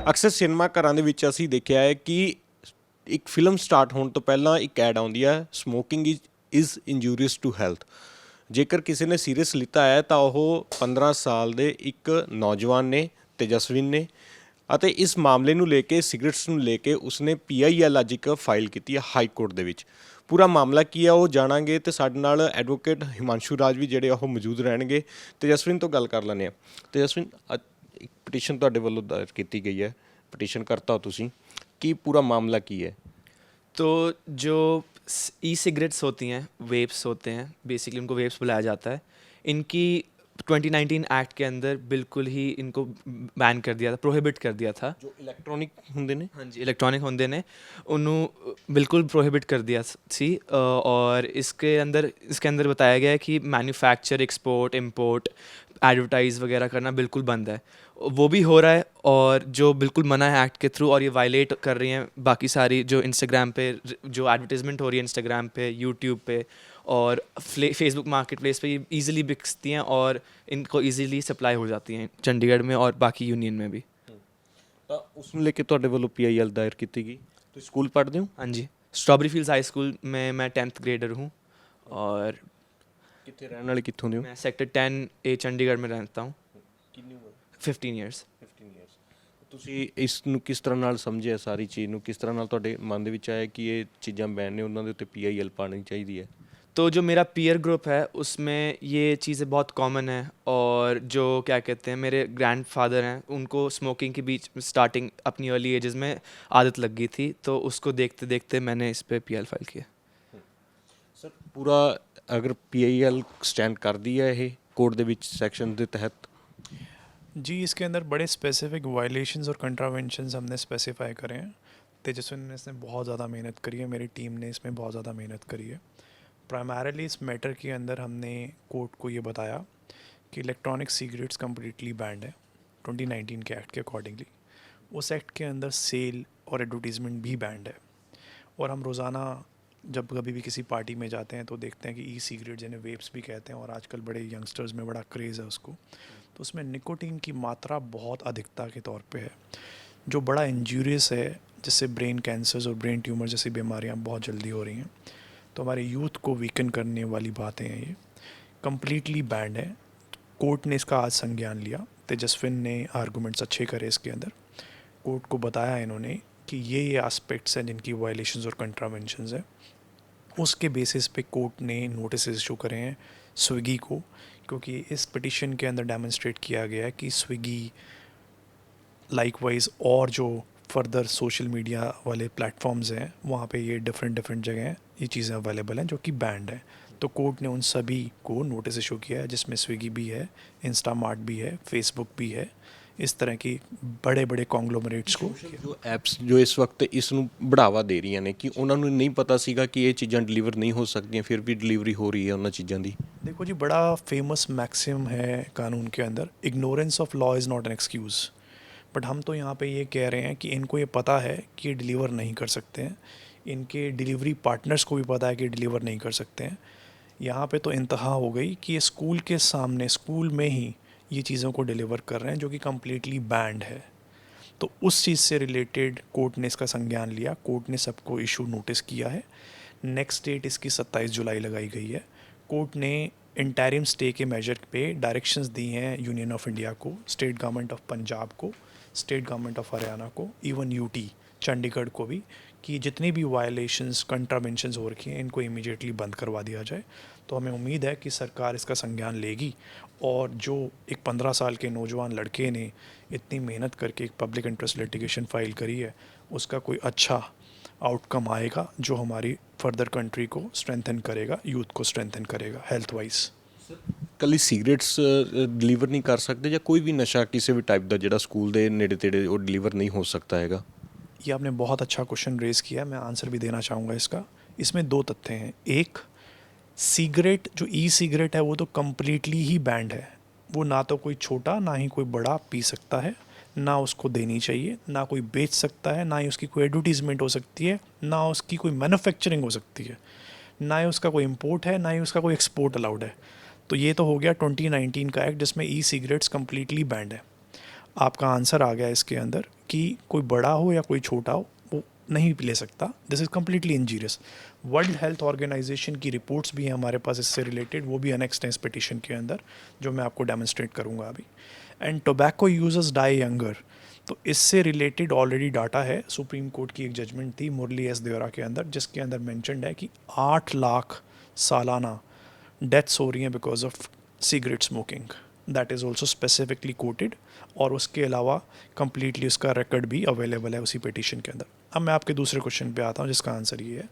ਅਕਸਰ ਸਿਨੇਮਾ ਘਰਾਂ ਦੇ ਵਿੱਚ ਅਸੀਂ ਦੇਖਿਆ ਹੈ ਕਿ ਇੱਕ ਫਿਲਮ ਸਟਾਰਟ ਹੋਣ ਤੋਂ ਪਹਿਲਾਂ ਇੱਕ ਐਡ ਆਉਂਦੀ ਹੈ, smoking is injurious to health. ਜੇਕਰ ਕਿਸੇ ਨੇ ਸੀਰੀਅਸ ਲਿੱਤਾ ਹੈ ਤਾਂ ਉਹ 15 ਸਾਲ ਦੇ ਇੱਕ ਨੌਜਵਾਨ ਨੇ, ਤੇਜਸਵਿਨ ਨੇ, ਅਤੇ ਇਸ ਮਾਮਲੇ ਨੂੰ ਲੈ ਕੇ, ਸਿਗਰਟਸ ਨੂੰ ਲੈ ਕੇ ਉਸਨੇ PIL ਅੱਜ ਇੱਕ ਫਾਈਲ ਕੀਤੀ ਹੈ ਹਾਈ ਕੋਰਟ ਦੇ ਵਿੱਚ। ਪੂਰਾ ਮਾਮਲਾ ਕੀ ਆ ਉਹ ਜਾਣਾਂਗੇ ਤੇ ਸਾਡੇ ਨਾਲ ਐਡਵੋਕੇਟ ਹਿਮਾਂਸ਼ੂ ਰਾਜ ਵੀ ਜਿਹੜੇ ਉਹ ਮੌਜੂਦ ਰਹਿਣਗੇ। ਤੇਜਸਵਿਨ ਤੋਂ ਗੱਲ ਕਰ ਲੈਂਦੇ ਹਾਂ। ਤੇਜਸਵਿਨ, ਇੱਕ ਪਟੀਸ਼ਨ ਤੁਹਾਡੇ ਵੱਲੋਂ ਦਾਇਰ ਕੀਤੀ ਗਈ ਹੈ, ਪਟੀਸ਼ਨ ਕਰਤਾ ਹੋ ਤੁਸੀਂ, ਕੀ ਪੂਰਾ मामला की है? तो जो ई सिगरेट्स होती हैं, वेप्स होते हैं, बेसिकली उनको वेप्स बुलाया जाता है, इनकी 2019 एक्ट के अंदर बिल्कुल ही इनको बैन कर दिया था, प्रोहिबिट कर दिया था। जो इलैक्ट्रॉनिक होंगे ने, हाँ जी, इलेक्ट्रॉनिक होंदे ने उन्होंने बिल्कुल प्रोहिबिट कर दिया सी। और इसके अंदर बताया गया है कि मैन्युफैक्चर, एक्सपोर्ट, इंपोर्ट, एडवर्टाइज़ वगैरह करना बिल्कुल बंद है। वो भी हो रहा है, और जो बिल्कुल मना है एक्ट के थ्रू, और ये वायलेट कर रही हैं बाकी सारी जो इंस्टाग्राम पे जो एडवर्टीज़मेंट हो रही है, इंस्टाग्राम पे, यूट्यूब पे और फेसबुक मार्केट प्लेस पे, ये ईज़िली बिकती हैं और इनको ईज़िली सप्लाई हो जाती हैं चंडीगढ़ में और बाकी यूनियन में भी। ਤਾਂ ਉਸ ਨੂੰ ਲੈ ਕੇ ਤੁਹਾਡੇ ਵੱਲੋਂ PIL ਦਾਇਰ ਕੀਤੀ ਗਈ। ਤੁਸੀਂ ਸਕੂਲ ਪੜ੍ਹਦੇ ਹੋ? हाँ जी, स्ट्रॉबेरी फील्ड्स हाई स्कूल में मैं 10th ग्रेडर हूँ, और ਕਿੱਥੇ ਰਹਿਣ ਵਾਲੇ, ਕਿੱਥੋਂ ਦੇ ਹੋ? मैं सेक्टर 10A चंडीगढ़ में रहता हूँ। ਕਿੰਨੀ ਉਮਰ? 15 ईयर्स। 15 ਇਅਰਸ। ਤੁਸੀਂ ਇਸ ਨੂੰ ਕਿਸ ਤਰ੍ਹਾਂ ਨਾਲ ਸਮਝਿਆ, ਸਾਰੀ ਚੀਜ਼ ਨੂੰ ਕਿਸ ਤਰ੍ਹਾਂ ਨਾਲ ਤੁਹਾਡੇ ਮਨ ਦੇ ਵਿੱਚ ਆਇਆ ਕਿ ਇਹ ਚੀਜ਼ਾਂ ਬੈਨ ਨੇ, ਉਹਨਾਂ ਦੇ ਉੱਤੇ PIL ਪਾਉਣੀ ਚਾਹੀਦੀ ਹੈ? तो जो मेरा पीयर ग्रुप है उसमें ये चीज़ें बहुत कॉमन है, और जो क्या कहते हैं, मेरे ग्रैंडफादर हैं, उनको स्मोकिंग के बीच स्टार्टिंग अपनी अर्ली एजेस में आदत लग गई थी, तो उसको देखते देखते मैंने इस पे PIL फाइल किया। ਸਰ, ਪੂਰਾ ਅਗਰ PIL ਸਟੈਂਡ करदी है ਇਹ ਕੋਡ ਦੇ ਵਿੱਚ ਸੈਕਸ਼ਨ ਦੇ ਤਹਿਤ? जी, इसके अंदर बड़े स्पेसिफिक वायलेशंस और कंट्रावेंशंस हमने स्पेसिफाई करे हैं। तेजस्विन ने इसमें बहुत ज़्यादा मेहनत करी है, मेरी टीम ने इसमें बहुत ज़्यादा मेहनत करी है। प्राइमरली इस मैटर के अंदर हमने कोर्ट को ये बताया कि इलेक्ट्रॉनिक सिगरेट्स कम्प्लीटली बैंड है 2019 के एक्ट के अकॉर्डिंगली। उस एक्ट के अंदर सेल और एडवर्टीज़मेंट भी बैंड है, और हम रोज़ाना जब कभी भी किसी पार्टी में जाते हैं तो देखते हैं कि ई सिगरेट जिन्हें वेप्स भी कहते हैं, और आजकल बड़े यंगस्टर्स में बड़ा क्रेज़ है उसको, तो उसमें निकोटीन की मात्रा बहुत अधिकता के तौर पे है, जो बड़ा इंजूरियस है, जिससे ब्रेन कैंसर्स और ब्रेन ट्यूमर जैसी बीमारियां बहुत जल्दी हो रही हैं। तो हमारे यूथ को वीकन करने वाली बातें हैं, ये कम्प्लीटली बैंड है। कोर्ट ने इसका आज संज्ञान लिया, तेजस्विन ने आर्गूमेंट्स अच्छे करे इसके अंदर, कोर्ट को बताया इन्होंने कि ये एस्पेक्ट्स हैं जिनकी वायलेशंस और कंट्रावेंशंस है। उसके बेसिस पे कोर्ट ने नोटिस इशू करे हैं स्विगी को, क्योंकि इस पिटिशन के अंदर डेमोन्स्ट्रेट किया गया है कि स्विगी लाइकवाइज और जो फर्दर सोशल मीडिया वाले प्लेटफॉर्म्स हैं वहाँ पे ये डिफरेंट जगह ये चीज़ें अवेलेबल हैं जो कि बैंड है। तो कोर्ट ने उन सभी को नोटिस इशू किया है, जिसमें स्विगी भी है, इंस्टामार्ट भी है, फेसबुक भी है, इस तरह की बड़े बड़े कॉन्ग्लोमरेट्स को। ਜੋ ਐਪਸ ਜੋ ਇਸ ਵਕਤ ਇਸ ਨੂੰ बढ़ावा ਦੇ ਰਹੀਆਂ ਨੇ ਕਿ ਉਹਨਾਂ ਨੂੰ ਨਹੀਂ ਪਤਾ ਸੀਗਾ ਕਿ ਇਹ ਚੀਜ਼ਾਂ ਡਿਲੀਵਰ नहीं हो सकती फिर भी डिलीवरी हो रही है ਉਹਨਾਂ ਚੀਜ਼ਾਂ ਦੀ। देखो जी, बड़ा फेमस मैक्सिम है कानून के अंदर, ignorance of law is not an excuse. But हम तो यहाँ पे ये कह रहे हैं कि इनको ये पता है कि ये डिलीवर नहीं कर सकते हैं, इनके डिलीवरी पार्टनर्स को भी पता है कि डिलीवर नहीं कर सकते हैं। यहाँ पे तो इंतहा हो गई कि ये स्कूल के सामने, स्कूल में ही ये चीज़ों को डिलीवर कर रहे हैं, जो कि कम्प्लीटली बैंड है। तो उस चीज़ से रिलेटेड कोर्ट ने इसका संज्ञान लिया, कोर्ट ने सबको इशू नोटिस किया है। नेक्स्ट डेट इसकी 27 जुलाई लगाई गई है। कोर्ट ने इंटरिम स्टे के मेजर पे डायरेक्शंस दी हैं यूनियन ऑफ इंडिया को, स्टेट गवर्नमेंट ऑफ पंजाब को, स्टेट गवर्नमेंट ऑफ हरियाणा को, इवन यूटी चंडीगढ़ को भी, कि जितनी भी वायलेशंस, कंट्रावेंशंस हो रखी हैं इनको इमीडिएटली बंद करवा दिया जाए। तो हमें उम्मीद है कि सरकार इसका संज्ञान लेगी, और जो एक 15 साल के नौजवान लड़के ने इतनी मेहनत करके एक पब्लिक इंटरेस्ट लिटिगेशन फाइल करी है, उसका कोई अच्छा आउटकम आएगा जो हमारी फर्दर कंट्री को स्ट्रेंथन करेगा, यूथ को स्ट्रेंथन करेगा हेल्थ वाइज। ਕੱਲੀ ਸਿਗਰਟਸ ਡਿਲੀਵਰ ਨਹੀਂ ਕਰ ਸਕਦੇ ਜਾਂ ਕੋਈ ਵੀ ਨਸ਼ਾ ਕਿਸੇ ਵੀ ਟਾਈਪ ਦਾ ਜਿਹੜਾ ਸਕੂਲ ਦੇ ਨੇੜੇ ਤੇੜੇ ਉਹ ਡਿਲੀਵਰ नहीं हो सकता हैगा? ये आपने बहुत अच्छा क्वेश्चन रेज़ किया है, मैं आंसर भी देना चाहूँगा इसका। इसमें दो तथ्य हैं। एक, सिगरेट जो ई सिगरेट है वो तो कम्प्लीटली ही बैंड है, वो ना तो कोई छोटा ना ही कोई बड़ा पी सकता है, ना उसको देनी चाहिए, ना कोई बेच सकता है, ना ही उसकी कोई एडवर्टीज़मेंट हो सकती है, ना उसकी कोई मैन्युफैक्चरिंग हो सकती है, ना ही उसका कोई इम्पोर्ट है, ना ही उसका कोई एक्सपोर्ट अलाउड है। तो ये तो हो गया 2019 का एक्ट जिसमें ई सिगरेट्स कम्प्लीटली बैंड है। आपका आंसर आ गया इसके अंदर कि कोई बड़ा हो या कोई छोटा हो वो नहीं ले सकता. This is completely injurious. World health organization की रिपोर्ट्स भी हैं हमारे पास इससे रिलेटेड, वो भी अनेक्स्ड हैं इस पिटिशन के अंदर, जो मैं आपको डेमोन्स्ट्रेट करूँगा अभी. And tobacco users die younger, तो इससे रिलेटेड ऑलरेडी डाटा है. सुप्रीम कोर्ट की एक जजमेंट थी मुरली एस देवरा के अंदर, जिसके अंदर मेंशन्ड है कि 8 लाख सालाना डेथ्स हो रही हैं because of cigarette smoking. That is also specifically coated, और उसके अलावा कंप्लीटली उसका रिकॉर्ड भी अवेलेबल है उसी पिटिशन के अंदर. अब मैं आपके दूसरे क्वेश्चन पे आता हूँ, जिसका आंसर ये है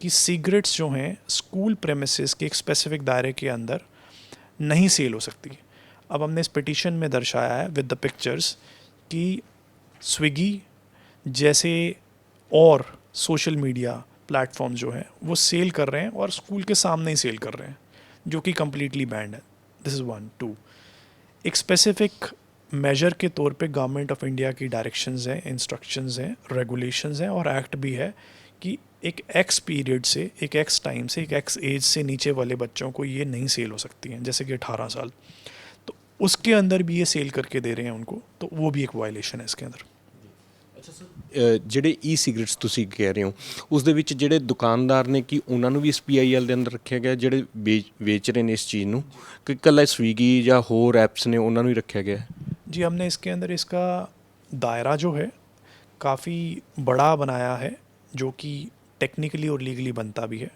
कि सिगरेट्स जो हैं स्कूल प्रेमिसेस के एक स्पेसिफिक दायरे के अंदर नहीं सेल हो सकती. अब हमने इस पिटिशन में दर्शाया है विद द पिक्चर्स कि स्विगी जैसे और सोशल मीडिया प्लेटफॉर्म जो हैं वो सेल कर रहे हैं और स्कूल के सामने ही सेल कर रहे हैं, जो कि कम्प्लीटली बैंड है. This is 1. 2, एक स्पेसिफिक मेजर के तौर पे गवर्नमेंट ऑफ इंडिया की डायरेक्शंस हैं, इंस्ट्रक्शंस हैं, रेगुलेशंस हैं और एक्ट भी है कि एक एक्स पीरियड से, एक एक्स टाइम से, एक एक्स एज से नीचे वाले बच्चों को ये नहीं सेल हो सकती हैं, जैसे कि 18 साल. तो उसके अंदर भी ये सेल करके दे रहे हैं उनको, तो वो भी एक वायलेशन है इसके अंदर. ਜਿਹੜੇ ਈ ਸਿਗਰਟਸ ਤੁਸੀਂ ਕਹਿ ਰਹੇ ਹੋ, ਉਸ ਦੇ ਵਿੱਚ ਜਿਹੜੇ ਦੁਕਾਨਦਾਰ ਨੇ ਕਿ ਉਹਨਾਂ ਨੂੰ ਵੀ ਇਸ PIL ਦੇ ਅੰਦਰ ਰੱਖਿਆ ਗਿਆ, ਜਿਹੜੇ ਵੇਚ ਰਹੇ ਨੇ ਇਸ ਚੀਜ਼ ਨੂੰ, ਕਿ ਇਕੱਲਾ ਸਵੀਗੀ ਜਾਂ ਹੋਰ ਐਪਸ ਨੇ ਉਹਨਾਂ ਨੂੰ ਹੀ ਰੱਖਿਆ ਗਿਆ? जी, हमने इसके अंदर इसका दायरा जो है काफ़ी बड़ा बनाया है, जो कि टेक्निकली और लीगली बनता भी है.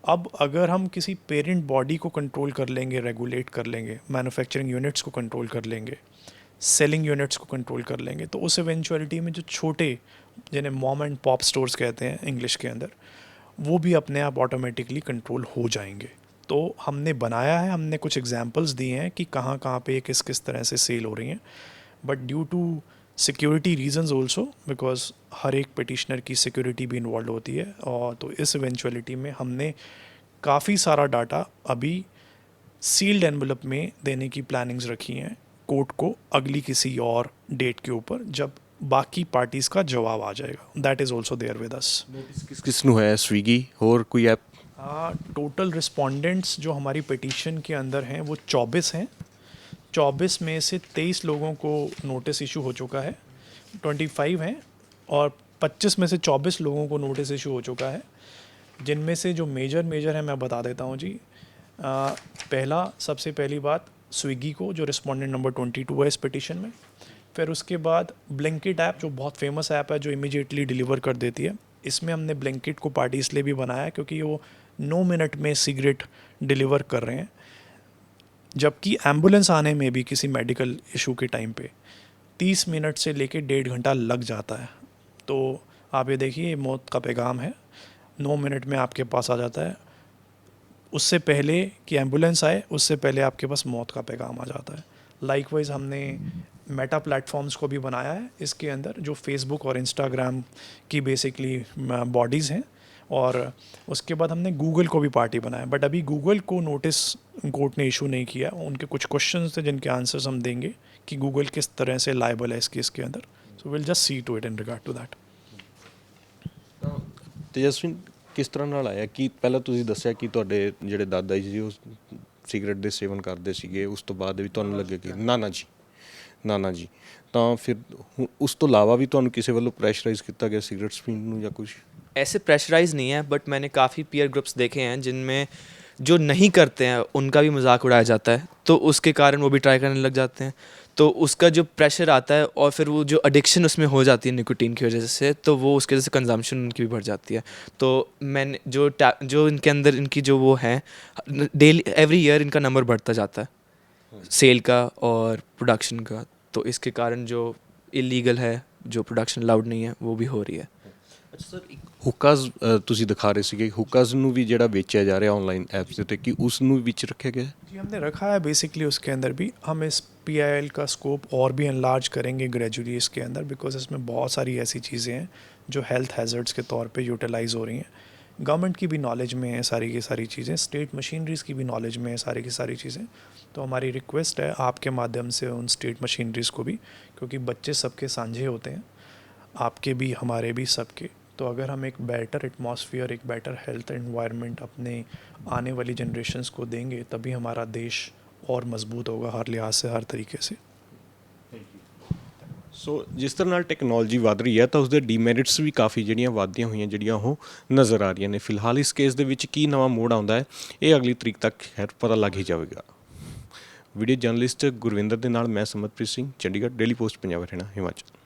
अब अगर हम किसी पेरेंट बॉडी को कंट्रोल कर लेंगे, रेगुलेट कर लेंगे, मैन्युफैक्चरिंग यूनिट्स को कंट्रोल कर लेंगे, सेलिंग यूनिट्स को कंट्रोल कर लेंगे, तो उस इवेंचुअलिटी में जो छोटे, जिन्हें मॉम एंड पॉप स्टोर्स कहते हैं इंग्लिश के अंदर, वो भी अपने आप ऑटोमेटिकली कंट्रोल हो जाएंगे. तो हमने बनाया है, हमने कुछ एग्जांपल्स दिए हैं कि कहाँ कहाँ पे किस किस तरह से सेल हो रही हैं. But due to security reasons also, because हर एक पिटिशनर की सिक्योरिटी भी इन्वॉल्व होती है, और तो इस इवेंचुअलिटी में हमने काफ़ी सारा डाटा अभी सील्ड एनवलप में देने की प्लानिंग्स रखी हैं कोर्ट को अगली किसी और डेट के ऊपर, जब बाकी पार्टीज़ का जवाब आ जाएगा. That is also there with us. ਕਿਸ ਕਿਸ ਨੂੰ ਹੈ? ਸਵੀਗੀ, ਹੋਰ ਕੋਈ ਐਪ? टोटल रिस्पोंडेंट्स जो हमारी पिटीशन के अंदर हैं वो 24 हैं. 24 में से 23 लोगों को नोटिस इशू हो चुका है, 25 हैं, और 25 में से 24 लोगों को नोटिस इशू हो चुका है, जिनमें से जो मेजर है मैं बता देता हूँ जी. पहला, सबसे पहली बात स्विगी को, जो रिस्पोंडेंट नंबर 22 है इस पिटीशन में. फिर उसके बाद ब्लिंकिट ऐप, जो बहुत फेमस ऐप है, जो इमीडिएटली डिलीवर कर देती है. इसमें हमने ब्लिंकिट को पार्टी इसलिए भी बनाया है क्योंकि वो 9 मिनट में सिगरेट डिलीवर कर रहे हैं, जबकि एम्बुलेंस आने में भी किसी मेडिकल इशू के टाइम पे 30 मिनट से लेके 1.5 घंटा लग जाता है. तो आप ये देखिए, मौत का पैगाम है, 9 मिनट में आपके पास आ जाता है. उससे पहले कि एम्बुलेंस आए, उससे पहले आपके पास मौत का पैगाम आ जाता है. लाइकवाइज हमने मेटा प्लेटफॉर्म्स को भी बनाया है इसके अंदर, जो फेसबुक और इंस्टाग्राम की बेसिकली बॉडीज़ हैं, और उसके बाद हमने गूगल को भी पार्टी बनाया. बट अभी गूगल को नोटिस कोर्ट ने इशू नहीं किया. उनके कुछ क्वेश्चंस थे जिनके आंसर्स हम देंगे कि गूगल किस तरह से लायबल है इस केस के अंदर. So will just see to it in regard to that. Tejasvi, ਕਿਸ ਤਰ੍ਹਾਂ ਨਾਲ ਆਇਆ ਕਿ ਪਹਿਲਾਂ ਤੁਸੀਂ ਦੱਸਿਆ ਕਿ ਤੁਹਾਡੇ ਜਿਹੜੇ ਦਾਦਾ ਜੀ ਸੀ ਉਹ ਸਿਗਰਟ ਦੇ ਸੇਵਨ ਕਰਦੇ ਸੀਗੇ, ਉਸ ਤੋਂ ਬਾਅਦ ਵੀ ਤੁਹਾਨੂੰ ਲੱਗੇ ਕਿ ਨਾਨਾ ਜੀ, ਤਾਂ ਫਿਰ ਉਸ ਤੋਂ ਇਲਾਵਾ ਵੀ ਤੁਹਾਨੂੰ ਕਿਸੇ ਵੱਲੋਂ ਪ੍ਰੈਸ਼ਰਾਈਜ਼ ਕੀਤਾ ਗਿਆ सिगरेट्स पीने ਨੂੰ ਜਾਂ कुछ? ऐसे प्रेशराइज नहीं है, बट मैंने काफ़ी पीयर ग्रुप्स देखे हैं जिनमें जो नहीं करते हैं उनका भी मजाक उड़ाया जाता है, तो उसके कारण वो भी ट्राई करने लग जाते हैं. तो उसका जो प्रेशर आता है और फिर वो जो एडिक्शन उसमें हो जाती है निकोटीन की वजह से, तो वो उसकी वजह से कंजम्पशन उनकी भी बढ़ जाती है. तो मैंने जो इनके अंदर इनकी जो वो है, डेली एवरी ईयर इनका नंबर बढ़ता जाता है सेल का और प्रोडक्शन का. तो इसके कारण जो इलीगल है, जो प्रोडक्शन अलाउड नहीं है, वो भी हो रही है. ਅੱਛਾ ਸਰ, ਹੁੱਕਾਜ਼ ਤੁਸੀਂ ਦਿਖਾ ਰਹੇ ਸੀਗੇ, ਹੁੱਕਾਜ਼ ਨੂੰ ਵੀ ਜਿਹੜਾ ਵੇਚਿਆ ਜਾ ਰਿਹਾ ऑनलाइन ऐप्स ਦੇ ਉੱਤੇ, ਕਿ ਉਸ ਨੂੰ ਵਿੱਚ ਰੱਖਿਆ ਗਿਆ? जी, हमने रखा है बेसिकली उसके अंदर भी. हम इस PIL का स्कोप और भी एनलार्ज करेंगे ग्रेजुअली इसके अंदर, बिकॉज इसमें बहुत सारी ऐसी चीज़ें हैं जो हेल्थ हैज़र्ड्स के तौर पे यूटिलाइज हो रही हैं. गवर्नमेंट की भी नॉलेज में है सारी की सारी चीज़ें, स्टेट मशीनरीज़ की भी नॉलेज में है सारी की सारी चीज़ें. तो हमारी रिक्वेस्ट है आपके माध्यम से उन स्टेट मशीनरीज़ को भी, क्योंकि बच्चे सबके साझे होते हैं, आपके भी, हमारे भी, सबके. तो अगर हम एक बेटर एटमॉस्फेयर, एक बेटर हेल्थ एनवायरनमेंट अपने आने वाली जनरेशन्स को देंगे, तभी हमारा देश और मजबूत होगा हर लिहाज से, हर तरीके से. ਸੋ ਜਿਸ ਤਰ੍ਹਾਂ ਨਾਲ ਟੈਕਨੋਲੋਜੀ ਵੱਧ ਰਹੀ ਹੈ ਤਾਂ ਉਸਦੇ ਡੀਮੈਰਿਟਸ ਵੀ ਕਾਫੀ ਜਿਹੜੀਆਂ ਵੱਧਦੀਆਂ ਹੋਈਆਂ ਜਿਹੜੀਆਂ ਉਹ ਨਜ਼ਰ ਆ ਰਹੀਆਂ ਨੇ। ਫਿਲਹਾਲ ਇਸ ਕੇਸ ਦੇ ਵਿੱਚ ਕੀ ਨਵਾਂ ਮੋੜ ਆਉਂਦਾ ਹੈ ਇਹ ਅਗਲੀ ਤਰੀਕ ਤੱਕ ਖੈਰ ਪਤਾ ਲੱਗ ਹੀ ਜਾਵੇਗਾ। ਵੀਡੀਓ ਜਰਨਲਿਸਟ ਗੁਰਵਿੰਦਰ ਦੇ ਨਾਲ ਮੈਂ ਸਮਰਪ੍ਰੀਤ ਸਿੰਘ, ਚੰਡੀਗੜ੍ਹ, ਡੇਲੀ ਪੋਸਟ ਪੰਜਾਬ ਹਰਿਆਣਾ, ਹਿਮਾਚਲ।